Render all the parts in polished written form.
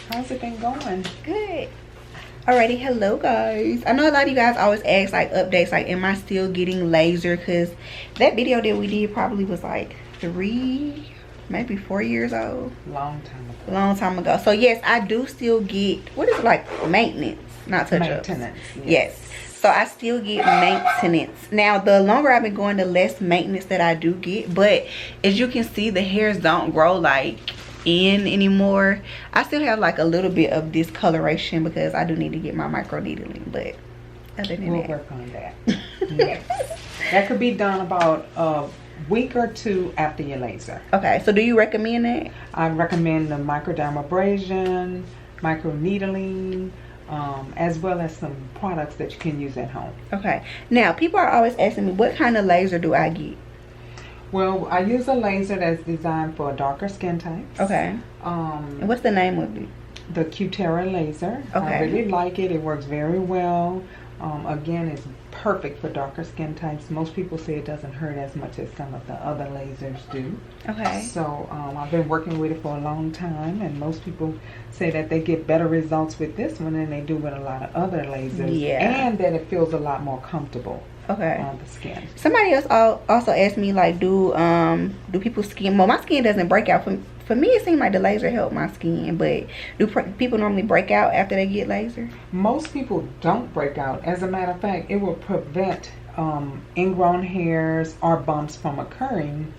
How's it been going? Good. Alrighty, hello guys. I know a lot of you guys always ask like updates, like am I still getting laser? Because that video that we did probably was like 3, maybe 4 years old. Long time ago. So yes, I do still get, what is it, like maintenance, not touch-ups. Maintenance. Yes. So I still get maintenance. Now the longer I've been going, the less maintenance that I do get. But as you can see, the hairs don't grow like in anymore. I still have like a little bit of discoloration because I do need to get my micro needling, but other than we'll that, work on that. Yes. That could be done about a week or 2 after your laser. Okay, so do you recommend that? I recommend the microdermabrasion, micro needling, as well as some products that you can use at home. Okay, now people are always asking me, what kind of laser do I get? Well, I use a laser that's designed for darker skin types. Okay. And what's the name of it? The Cutera laser. Okay. I really like it. It works very well. Again, it's perfect for darker skin types. Most people say it doesn't hurt as much as some of the other lasers do. Okay. So I've been working with it for a long time, and most people say that they get better results with this one than they do with a lot of other lasers. Yeah. And that it feels a lot more comfortable. Okay. On the skin. Somebody else also asked me, like, do people's skin, well, my skin doesn't break out. For me, it seemed like the laser helped my skin, but do people normally break out after they get laser? Most people don't break out. As a matter of fact, it will prevent ingrown hairs or bumps from occurring.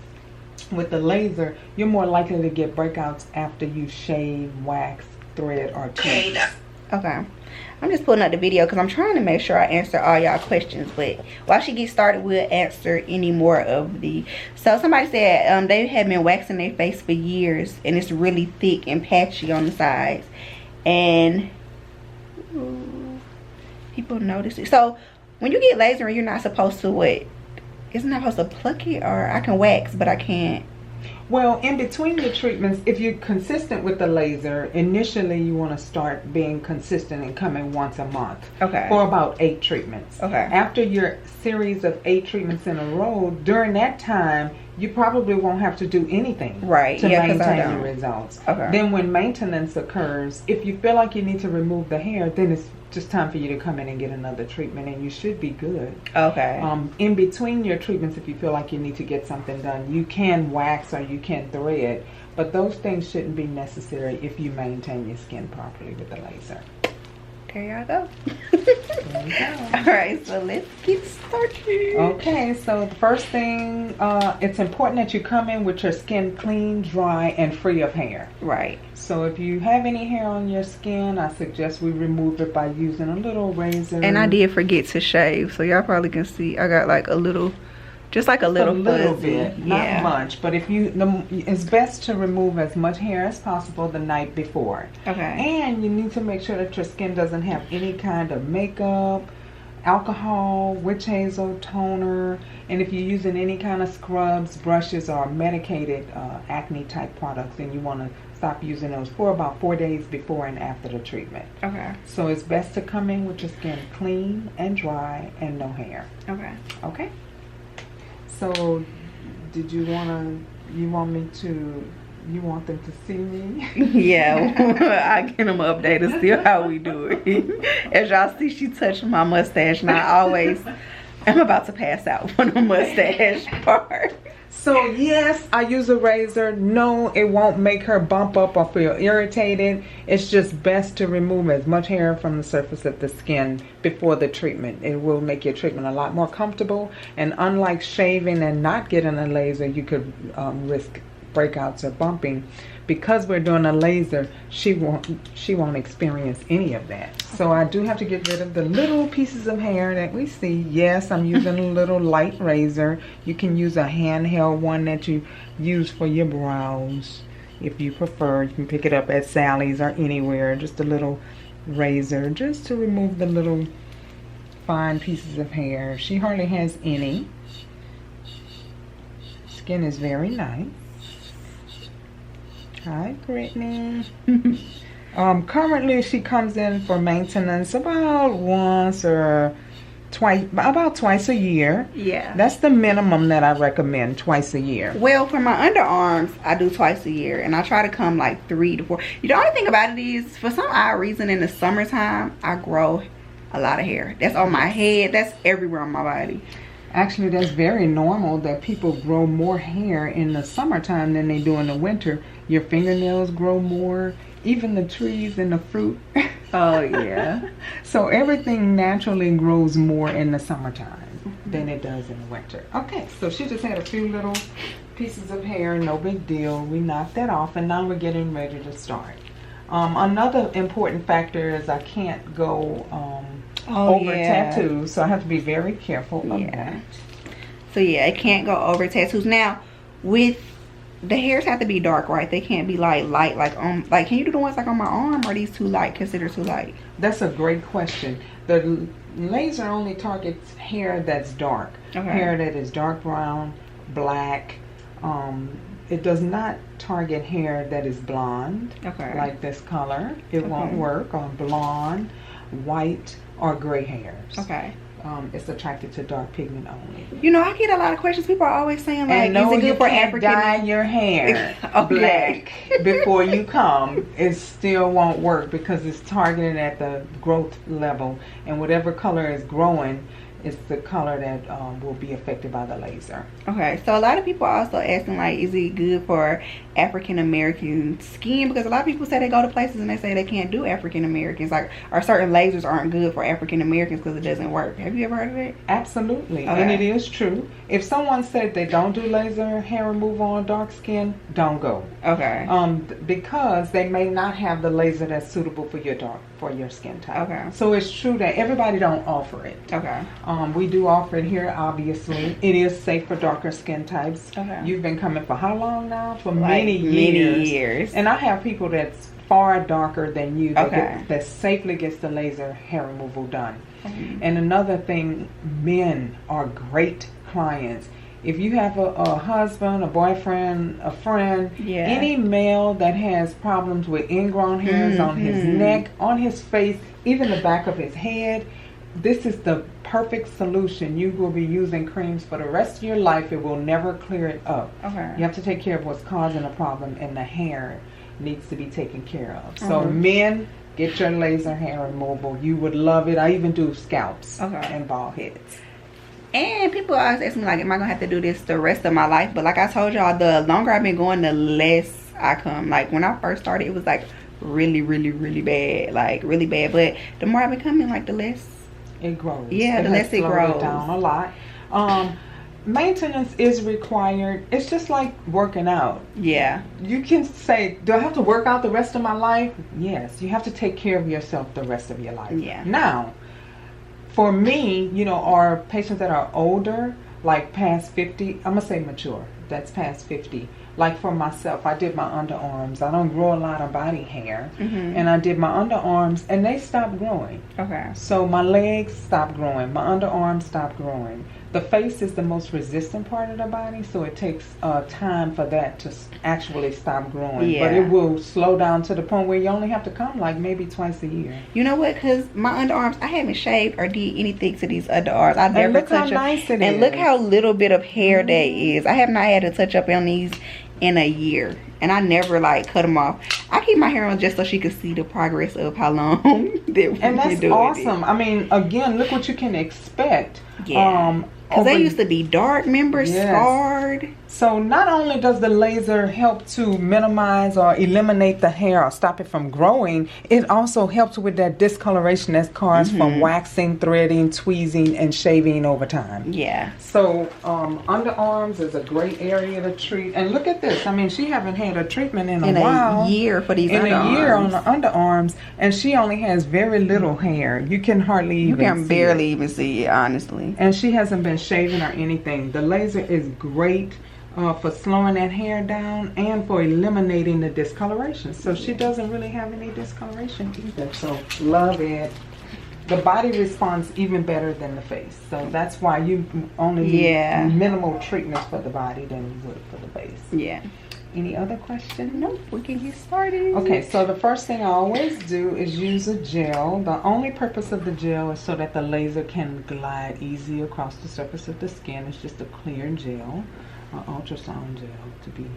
With the laser, you're more likely to get breakouts after you shave, wax, thread, or tint. Okay. I'm just pulling up the video because I'm trying to make sure I answer all y'all questions. But while she gets started, we'll answer any more of the... So somebody said they have been waxing their face for years, and it's really thick and patchy on the sides. And people notice it. So when you get laser, you're not supposed to what? Isn't that supposed to pluck it? Or I can wax, but I can't... Well, in between the treatments, if you're consistent with the laser, initially you want to start being consistent and coming once a month. Okay. For about 8 treatments. Okay. After your series of 8 treatments in a row, during that time, you probably won't have to do anything. Right. To Yeah, maintain your results. Okay. Then when maintenance occurs, if you feel like you need to remove the hair, then it's just time for you to come in and get another treatment, and you should be good. Okay. In between your treatments, if you feel like you need to get something done, you can wax or you can thread, but those things shouldn't be necessary if you maintain your skin properly with the laser. There y'all go. There you go. Alright, so let's get started. Okay, so the first thing, it's important that you come in with your skin clean, dry, and free of hair. Right. So if you have any hair on your skin, I suggest we remove it by using a little razor. And I did forget to shave, so y'all probably can see I got like a little, just like a little bit, not much. But if it's best to remove as much hair as possible the night before. Okay. And you need to make sure that your skin doesn't have any kind of makeup, alcohol, witch hazel, toner, and if you're using any kind of scrubs, brushes, or medicated acne type products, then you want to stop using those for about 4 days before and after the treatment. Okay. So it's best to come in with your skin clean and dry and no hair. Okay. Okay. So, did you want them to see me? Yeah, I get them updated still how we do it. As y'all see, she touched my mustache, and I'm about to pass out for the mustache part. So yes, I use a razor. No, it won't make her bump up or feel irritated. It's just best to remove as much hair from the surface of the skin before the treatment. It will make your treatment a lot more comfortable. And unlike shaving and not getting a laser, you could risk breakouts or bumping. Because we're doing a laser, she won't experience any of that. So I do have to get rid of the little pieces of hair that we see. Yes, I'm using a little light razor. You can use a handheld one that you use for your brows if you prefer. You can pick it up at Sally's or anywhere. Just a little razor just to remove the little fine pieces of hair. She hardly has any. Skin is very nice. Hi, Brittany. Currently, she comes in for maintenance about once or about twice a year. Yeah. That's the minimum that I recommend, twice a year. Well, for my underarms, I do twice a year, and I try to come like 3 to 4. The only thing about it is, for some odd reason, in the summertime, I grow a lot of hair. That's on my head. That's everywhere on my body. Actually, that's very normal that people grow more hair in the summertime than they do in the winter. Your fingernails grow more, even the trees and the fruit. Oh, yeah. So everything naturally grows more in the summertime than it does in the winter. Okay, so she just had a few little pieces of hair, no big deal. We knocked that off, and now we're getting ready to start. Another important factor is I can't go over tattoos, so I have to be very careful of that. So yeah, it can't go over tattoos. Now, with the hairs have to be dark, right? They can't be like light, like can you do the ones like on my arm, or are these too light? Considered too light? That's a great question. The laser only targets hair that's dark, hair that is dark brown, black. It does not target hair that is blonde, like this color. It won't work on blonde, white, or gray hairs. It's attracted to dark pigment only. You know, I get a lot of questions. People are always saying, like, is it good for African? Dye your hair black before you come. It still won't work because it's targeted at the growth level, and whatever color is growing is the color that will be affected by the laser. Okay, so a lot of people are also asking, like, is it good for African American skin? Because a lot of people say they go to places and they say they can't do African Americans, like, or certain lasers aren't good for African Americans because it doesn't work. Have you ever heard of it? Absolutely, and it is true. If someone said they don't do laser hair removal on dark skin, don't go. Because they may not have the laser that's suitable for your skin type. So it's true that everybody don't offer it. We do offer it here, obviously. It is safe for darker skin types. You've been coming for how long now? For many years. And I have people that's far darker than you that safely gets the laser hair removal done. And another thing, men are great clients. If you have a husband, a boyfriend, a friend, any male that has problems with ingrown hairs on his neck, on his face, even the back of his head, this is the perfect solution. You will be using creams for the rest of your life. It will never clear it up. You have to take care of what's causing the problem, and the hair needs to be taken care of. So men, get your laser hair removal. You would love it. I even do scalps and bald heads. And people always ask me, like, am I gonna have to do this the rest of my life? But like I told y'all, the longer I've been going, the less I come. Like, when I first started, it was like really, really, really bad, like really bad. But the more I've been coming, like, the less it grows. Yeah, the less it grows down a lot. Maintenance is required. It's just like working out. You can say, do I have to work out the rest of my life? Yes, you have to take care of yourself the rest of your life. Now, for me, you know, our patients that are older, like past 50, I'm gonna say mature, that's past 50. Like for myself, I did my underarms. I don't grow a lot of body hair. And I did my underarms, and they stopped growing. So my legs stopped growing. My underarms stopped growing. The face is the most resistant part of the body, so it takes time for that to actually stop growing. But it will slow down to the point where you only have to come like maybe twice a year. You know what? Because my underarms, I haven't shaved or did anything to these underarms. I never touched them. Nice it and is. Look how little bit of hair that is. I have not had a touch up on these in a year, and I never like cut them off. I keep my hair on just so she could see the progress of how long and that's awesome. I mean, again, look what you can expect. Because they used to be dark, remember, scarred. So not only does the laser help to minimize or eliminate the hair or stop it from growing, it also helps with that discoloration that's caused from waxing, threading, tweezing, and shaving over time. So underarms is a great area to treat. And look at this. I mean, she haven't had a treatment in a while. A year for these underarms. In a year on the underarms, and she only has very little hair. You can hardly even see it. You can barely even see it, honestly. And she hasn't been shaving or anything. The laser is great for slowing that hair down and for eliminating the discoloration. So she doesn't really have any discoloration either. So love it. The body responds even better than the face. So that's why you only need minimal treatments for the body than you would for the face. Any other questions? Nope, we can get started. Okay, so the first thing I always do is use a gel. The only purpose of the gel is so that the laser can glide easy across the surface of the skin. It's just a clear gel, or ultrasound gel to be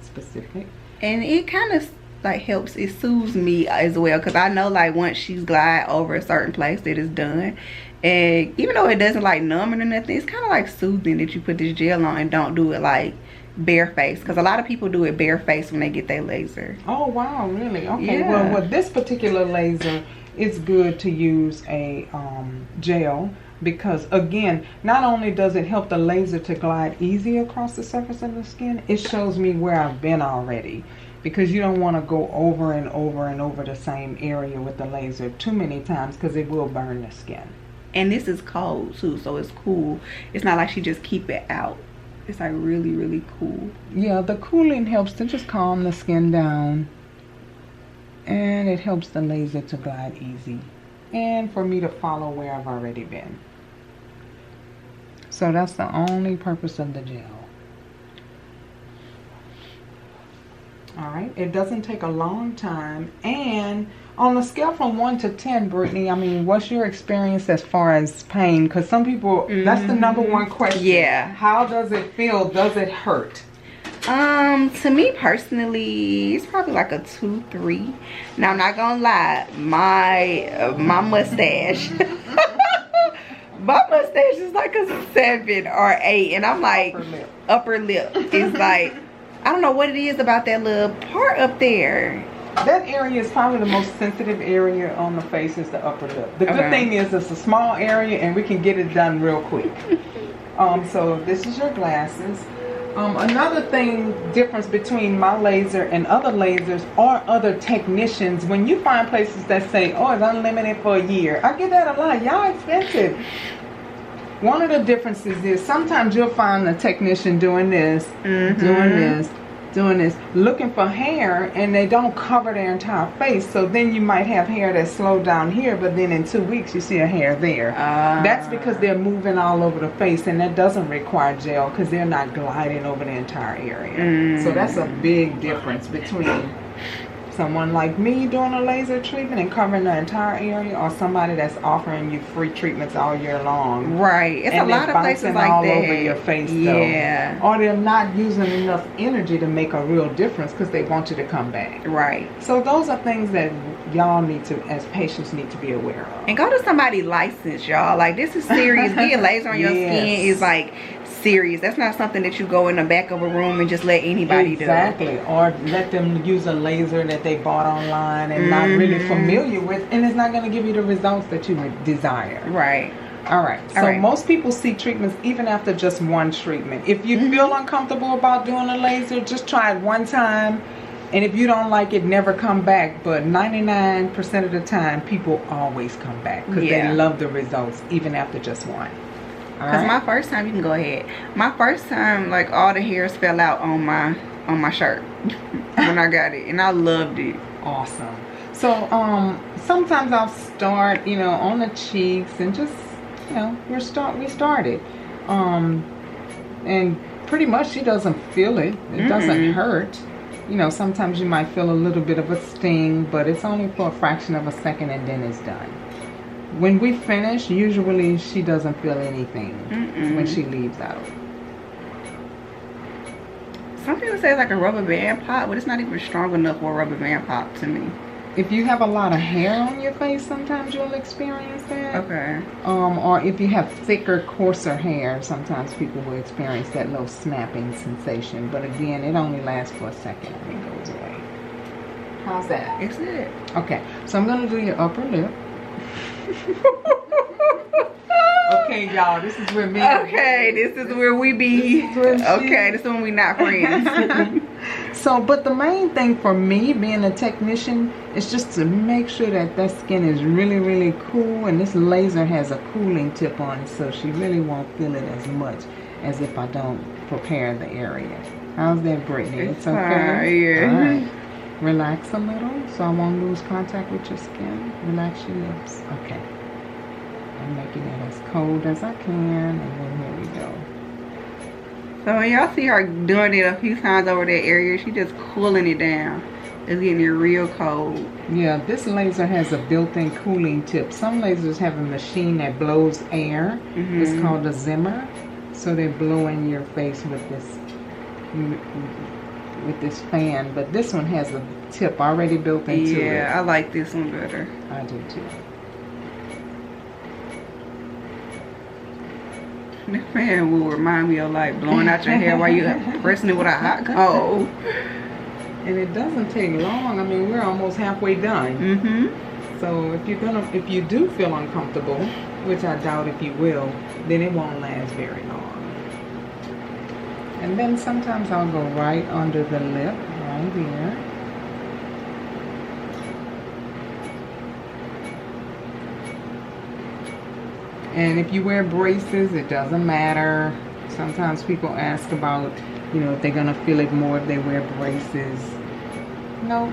specific. And it kind of like helps, it soothes me as well, because I know like once she's glide over a certain place that it's done, and even though it doesn't like numb it or nothing, it's kind of like soothing that you put this gel on and don't do it like bare face, because a lot of people do it bare face when they get their laser. Oh wow, really? Okay. Yeah. Well, with this particular laser, it's good to use a gel, because again, not only does it help the laser to glide easy across the surface of the skin, it shows me where I've been already, because you don't want to go over and over and over the same area with the laser too many times, because it will burn the skin. And this is cold too, so it's cool. It's not like she just keep it out. It's like really, really cool. Yeah, the cooling helps to just calm the skin down, and it helps the laser to glide easy, and for me to follow where I've already been. So that's the only purpose of the gel. Alright, it doesn't take a long time, and on a scale from 1 to 10, Brittany, I mean, what's your experience as far as pain? Because some people, that's the number one question. Yeah. How does it feel? Does it hurt? To me personally, it's probably like a 2-3. Now I'm not gonna lie, my mustache my mustache is like a 7 or 8, and I'm like upper lip is like, I don't know what it is about that little part up there. That area is probably the most sensitive area on the face, is the upper lip. The good thing is it's a small area and we can get it done real quick. So this is your glasses. Another difference between my laser and other lasers or other technicians, when you find places that say, oh, it's unlimited for a year. I get that a lot. Y'all expensive. One of the differences is sometimes you'll find a technician doing this, doing this, looking for hair, and they don't cover their entire face. So then you might have hair that's slowed down here, but then in 2 weeks you see a hair there. That's because they're moving all over the face, and that doesn't require gel because they're not gliding over the entire area. So that's a big difference between someone like me doing a laser treatment and covering the entire area, or somebody that's offering you free treatments all year long. Right. It's a lot of places like all that. over your face, yeah. though. Or they're not using enough energy to make a real difference because they want you to come back. Right. So those are things that y'all need to, as patients, need to be aware of. And go to somebody licensed, y'all. Like, this is serious. Getting laser on your skin is like serious. That's not something that you go in the back of a room and just let anybody do. Exactly. Or let them use a laser that they bought online and not really familiar with, and it's not going to give you the results that you would desire. Right. All right. So most people seek treatments even after just one treatment. If you feel uncomfortable about doing a laser, just try it one time. And if you don't like it, never come back. But 99% of the time, people always come back because they love the results even after just one. Because my first time, you can go ahead. My first time, like, all the hairs fell out on my shirt when I got it, and I loved it. Awesome. So sometimes I'll start, on the cheeks and just, we started, and pretty much she doesn't feel it. It doesn't hurt. Sometimes you might feel a little bit of a sting, but it's only for a fraction of a second, and then it's done. When we finish, usually she doesn't feel anything when she leaves out. Some people say it's like a rubber band pop, but it's not even strong enough for a rubber band pop to me. If you have a lot of hair on your face, sometimes you'll experience that. Okay. Or if you have thicker, coarser hair, sometimes people will experience that little snapping sensation. But again, it only lasts for a second and it goes away. How's that? It's good. Okay, so I'm going to do your upper lip. Okay, y'all, this is where me. Okay, this is where we be. Okay, this is when we not friends. So, but the main thing for me, being a technician, is just to make sure that that skin is really, really cool, and this laser has a cooling tip on it, so she really won't feel it as much as if I don't prepare the area. How's that, Brittany? It's okay? Yeah. All right. Relax a little, so I won't lose contact with your skin. Relax your lips. Okay. I'm making it as cold as I can, and then here we go. So when y'all see her doing it a few times over that area, she just cooling it down. It's getting it real cold. Yeah, this laser has a built-in cooling tip. Some lasers have a machine that blows air. It's called a zimmer. So they blow in your face with this fan. But this one has a tip already built into it. Yeah, I like this one better. I do too. This fan will remind me of like blowing out your hair while you pressing it with a hot coal. And it doesn't take long. I mean, we're almost halfway done. So if you do feel uncomfortable, which I doubt if you will, then it won't last very long. And then sometimes I'll go right under the lip, right here. And if you wear braces, it doesn't matter. Sometimes people ask about, if they're gonna feel it more if they wear braces. No.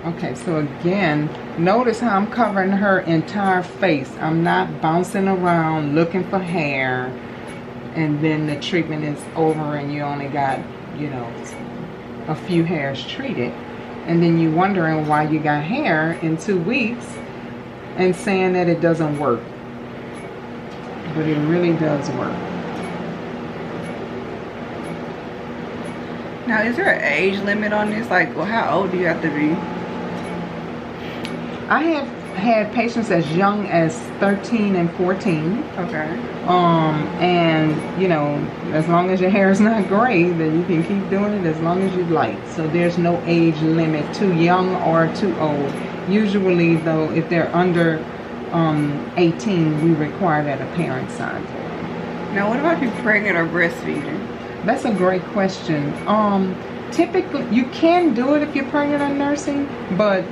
Okay, so again, notice how I'm covering her entire face. I'm not bouncing around looking for hair, and then the treatment is over and you only got, a few hairs treated. And then you wondering why you got hair in 2 weeks and saying that it doesn't work. But it really does work. Now, is there an age limit on this? Like, well, how old do you have to be? I have had patients as young as 13 and 14. Okay. And as long as your hair is not gray, then you can keep doing it as long as you'd like. So there's no age limit, too young or too old. Usually, though, if they're under 18, we require that a parent sign for them. Now, what about if you're pregnant or breastfeeding? That's a great question. Typically, you can do it if you're pregnant or nursing, but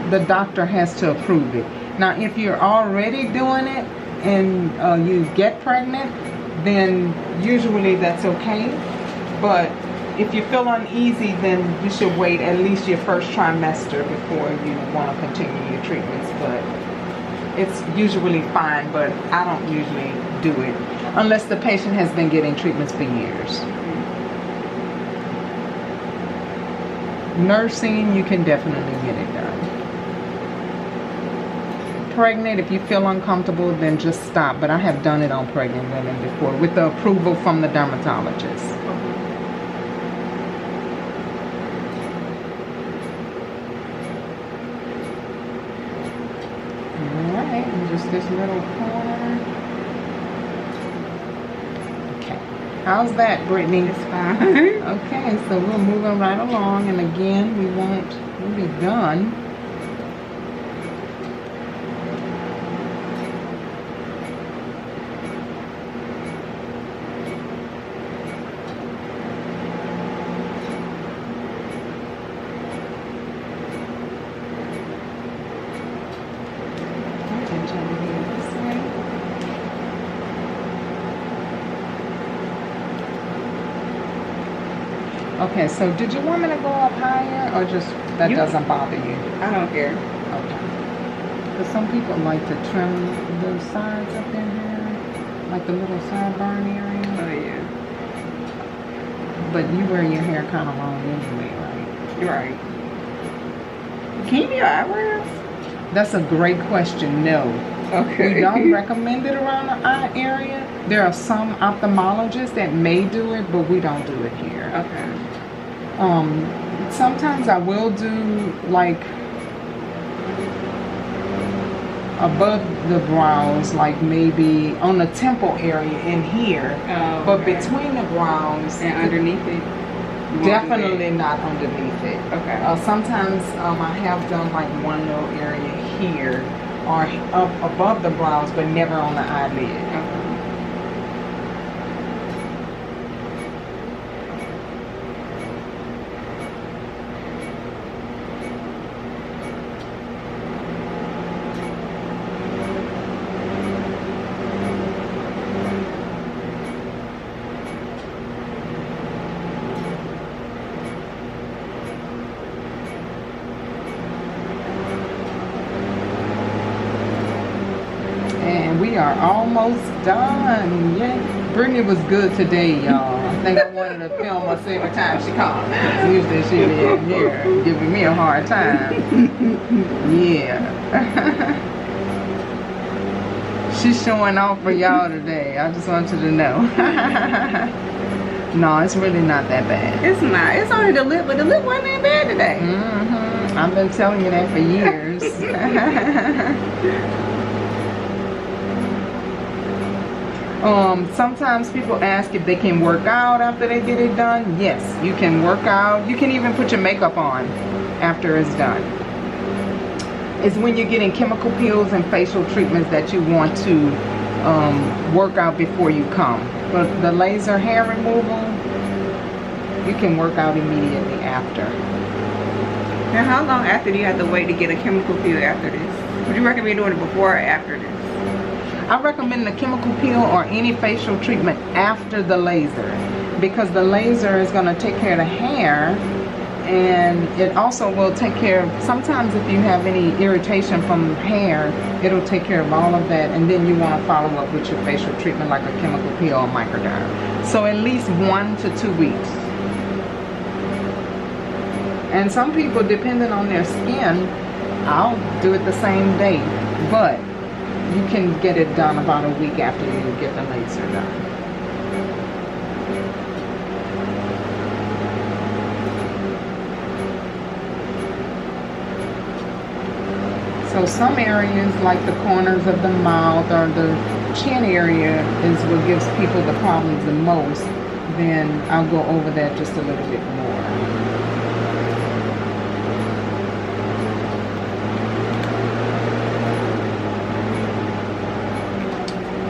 the doctor has to approve it. Now, if you're already doing it and you get pregnant, then usually that's okay. But if you feel uneasy, then you should wait at least your first trimester before you want to continue your treatments. But it's usually fine, but I don't usually do it unless the patient has been getting treatments for years. Nursing, you can definitely get it done. Pregnant, if you feel uncomfortable, then just stop. But I have done it on pregnant women before with the approval from the dermatologist. Alright, and just this little corner. Okay. How's that, Brittany? It's fine. Okay, so we're moving right along, and again, we'll be done. Okay, so did you want me to go up higher, or just that doesn't bother you? I don't care. Okay. Because some people like to trim the sides of their hair, like the little sideburn area. Oh, yeah. But you wear your hair kind of long anyway, right? You're right. Can you do your eyebrows? That's a great question. No. Okay. We don't recommend it around the eye area. There are some ophthalmologists that may do it, but we don't do it here. Okay. Sometimes I will do like above the brows, like maybe on the temple area in here. Oh, but okay. between the brows and underneath it? Definitely not underneath it. Okay. Sometimes I have done like one little area here or up above the brows, but never on the eyelid. Okay. are almost done. Yay. Brittany was good today, y'all. I think I wanted to film us every time she called. Usually she be in here giving me a hard time. Yeah. She's showing off for y'all today. I just want you to know. No, it's really not that bad. It's not. It's only the lip, but the lip wasn't that bad today. I've been telling you that for years. Sometimes people ask if they can work out after they get it done. Yes, you can work out. You can even put your makeup on after it's done. It's when you're getting chemical peels and facial treatments that you want to work out before you come. But the laser hair removal, you can work out immediately after. Now, how long after do you have to wait to get a chemical peel after this? Would you recommend doing it before or after this? I recommend the chemical peel or any facial treatment after the laser, because the laser is going to take care of the hair, and it also will take care of, sometimes if you have any irritation from hair, it'll take care of all of that, and then you want to follow up with your facial treatment like a chemical peel or microderm. So at least 1 to 2 weeks. And some people, depending on their skin, I'll do it the same day, but you can get it done about a week after you get the laser done. So some areas, like the corners of the mouth or the chin area, is what gives people the problems the most. Then I'll go over that just a little bit more.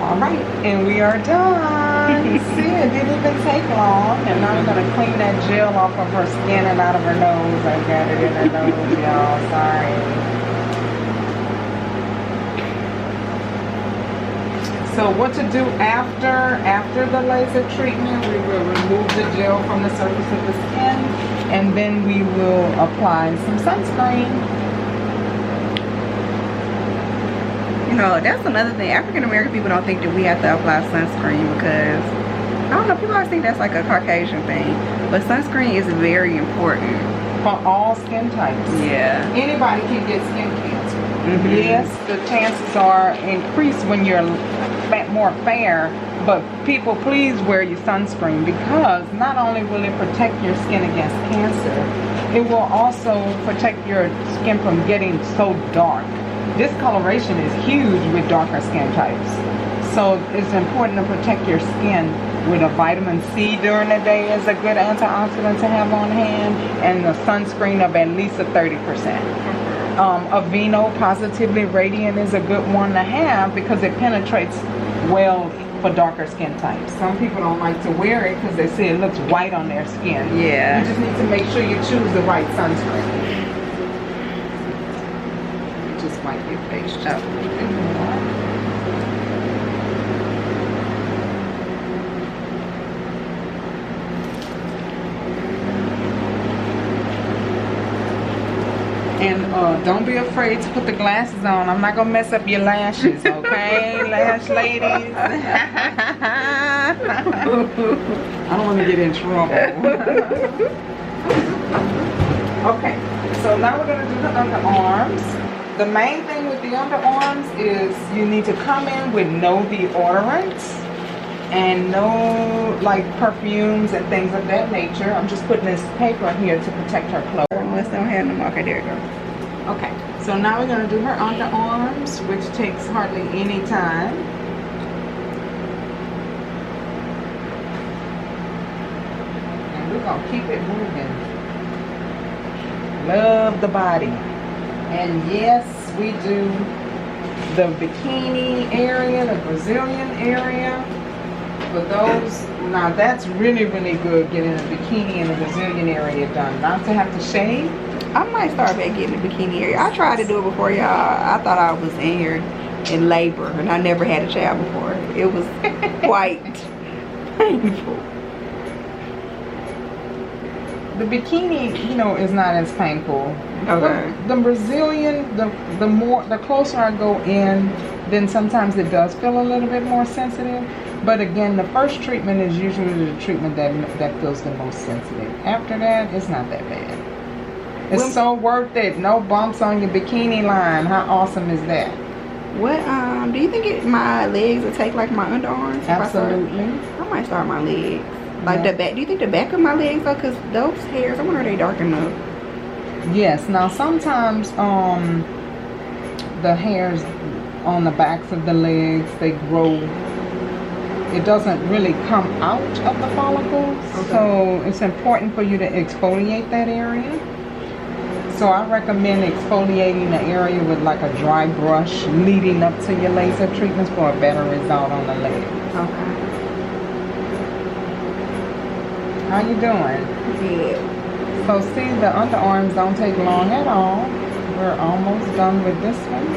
Alright, and we are done. See, it didn't even take long. And now I'm going to clean that gel off of her skin and out of her nose. I got it in her nose, y'all. Sorry. So what to do after the laser treatment? We will remove the gel from the surface of the skin, and then we will apply some sunscreen. You know, that's another thing. African American people don't think that we have to apply sunscreen because, I don't know, people always think that's like a Caucasian thing. But sunscreen is very important. For all skin types. Yeah. Anybody can get skin cancer. Yes, the chances are increased when you're more fair, but people, please wear your sunscreen, because not only will it protect your skin against cancer, it will also protect your skin from getting so dark. Discoloration is huge with darker skin types. So it's important to protect your skin with a vitamin C during the day is a good antioxidant to have on hand, and a sunscreen of at least a 30%. Aveeno Positively Radiant is a good one to have because it penetrates well for darker skin types. Some people don't like to wear it because they say it looks white on their skin. Yeah. You just need to make sure you choose the right sunscreen. Just wipe your face up a little bit more. And don't be afraid to put the glasses on. I'm not gonna mess up your lashes, okay, lash ladies? I don't want to get in trouble. Okay, so now we're gonna do the underarms. The main thing with the underarms is you need to come in with no deodorants and no like perfumes and things of that nature. I'm just putting this paper here to protect her clothes. Unless don't have them. Okay, there you go. Okay, so now we're going to do her underarms, which takes hardly any time. And we're going to keep it moving. Love the body. And yes, we do the bikini area, the Brazilian area. For those, now that's really, really good, getting a bikini in the Brazilian area done. Not to have to shave. I might start back getting the bikini area. I tried to do it before, y'all. I thought I was in here in labor, and I never had a child before. It was quite painful. the bikini, you know, is not as painful. Okay. The Brazilian, the closer I go in, then sometimes it does feel a little bit more sensitive. But again, the first treatment is usually the treatment that feels the most sensitive. After that, it's not that bad. It's so worth it. No bumps on your bikini line. How awesome is that? What do you think my legs will take like my underarms? Absolutely. I might start my legs. Like the back. Do you think the back of my legs though? Cause those hairs, I wonder are they dark enough? Yes. Now sometimes the hairs on the backs of the legs, they grow. It doesn't really come out of the follicles, so it's important for you to exfoliate that area. So I recommend exfoliating the area with like a dry brush leading up to your laser treatments for a better result on the legs. Okay. How you doing? Good. So see, the underarms don't take long at all. We're almost done with this one.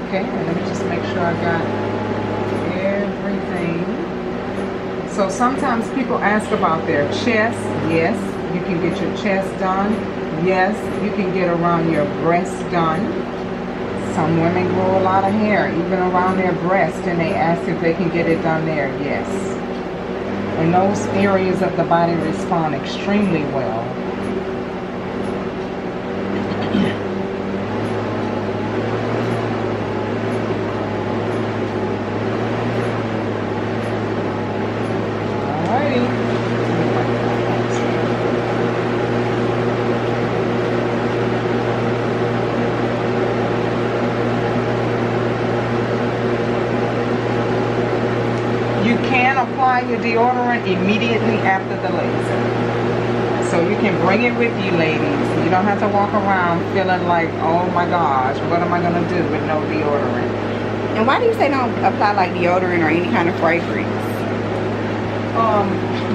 Okay, let me just make sure I got everything. So sometimes people ask about their chest. Yes, you can get your chest done. Yes, you can get around your breast done. Some women grow a lot of hair, even around their breast, and they ask if they can get it done there. Yes. And those areas of the body respond extremely well. Your deodorant immediately after the laser, so you can bring it with you, ladies. You don't have to walk around feeling like, oh my gosh, what am I gonna do with no deodorant? And why do you say don't apply like deodorant or any kind of fragrance?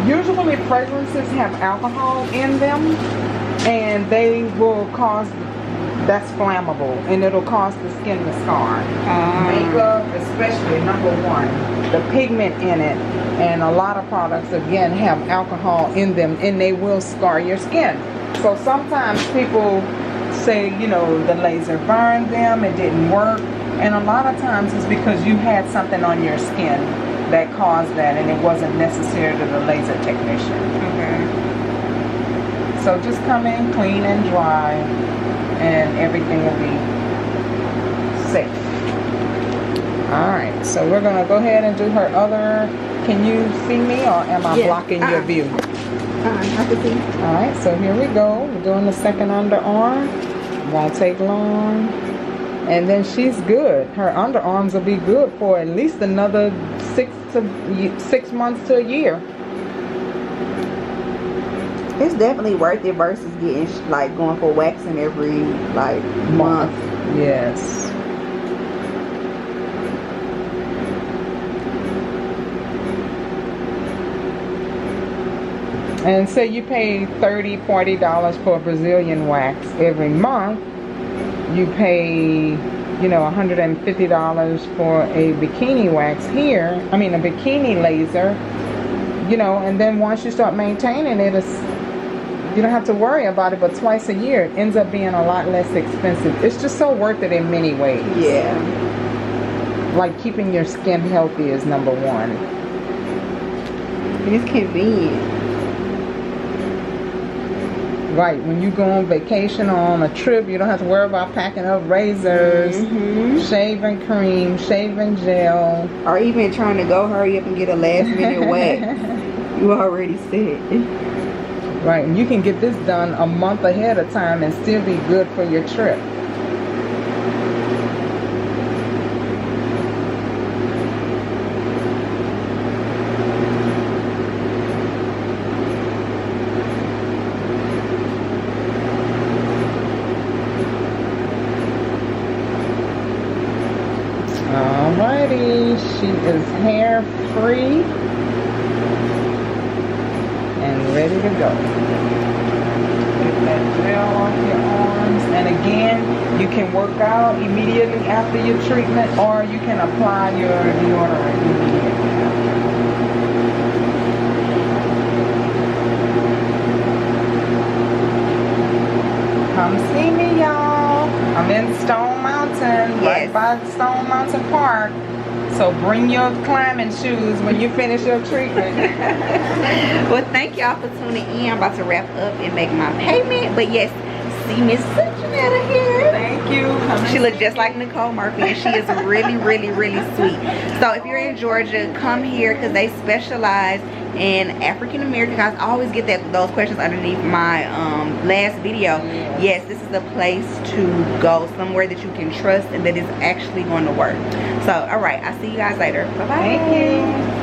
Usually fragrances have alcohol in them, and they will cause, that's flammable, and it'll cause the skin to scar. Makeup, especially, number one, the pigment in it, and a lot of products again have alcohol in them, and they will scar your skin. So sometimes people say, you know, the laser burned them, it didn't work, and a lot of times it's because you had something on your skin that caused that, and it wasn't necessary to the laser technician. Okay. So just come in clean and dry, and everything will be safe. Alright, so we're going to go ahead and do her other. Can you see me, or am I blocking your view? I can see. Alright, so here we go. We're doing the second underarm. Won't take long. And then she's good. Her underarms will be good for at least another 6 months to a year. It's definitely worth it versus getting like going for waxing every like month. Yes. And say you pay $30-$40 for a Brazilian wax every month. You pay, you know, $150 for a bikini wax here. I mean, a bikini laser. You know, and then once you start maintaining it, you don't have to worry about it, but twice a year it ends up being a lot less expensive. It's just so worth it in many ways. Yeah. Like keeping your skin healthy is number one. It's convenient. Right, when you go on vacation or on a trip, you don't have to worry about packing up razors, shaving cream, shaving gel. Or even trying to go hurry up and get a last minute wax. You already set. Right, and you can get this done a month ahead of time and still be good for your trip. Alrighty, she is hair free and ready to go. that gel off your arms. And again, you can work out immediately after your treatment, or you can apply your deodorant immediately. Come see me, y'all. I'm in Stone Mountain, right by Stone Mountain Park. So bring your climbing shoes when you finish your treatment. Well, thank y'all for tuning in. I'm about to wrap up and make my payment. But yes, see Miss Jaunatta here. Thank you. She looks just like Nicole Murphy, and she is really, really, really sweet. So if you're in Georgia, come here because they specialize in African American guys. I always get those questions underneath my last video. Yes, this is the place to go, somewhere that you can trust and that is actually going to work. So all right, I'll see you guys later. Bye bye. Thank you.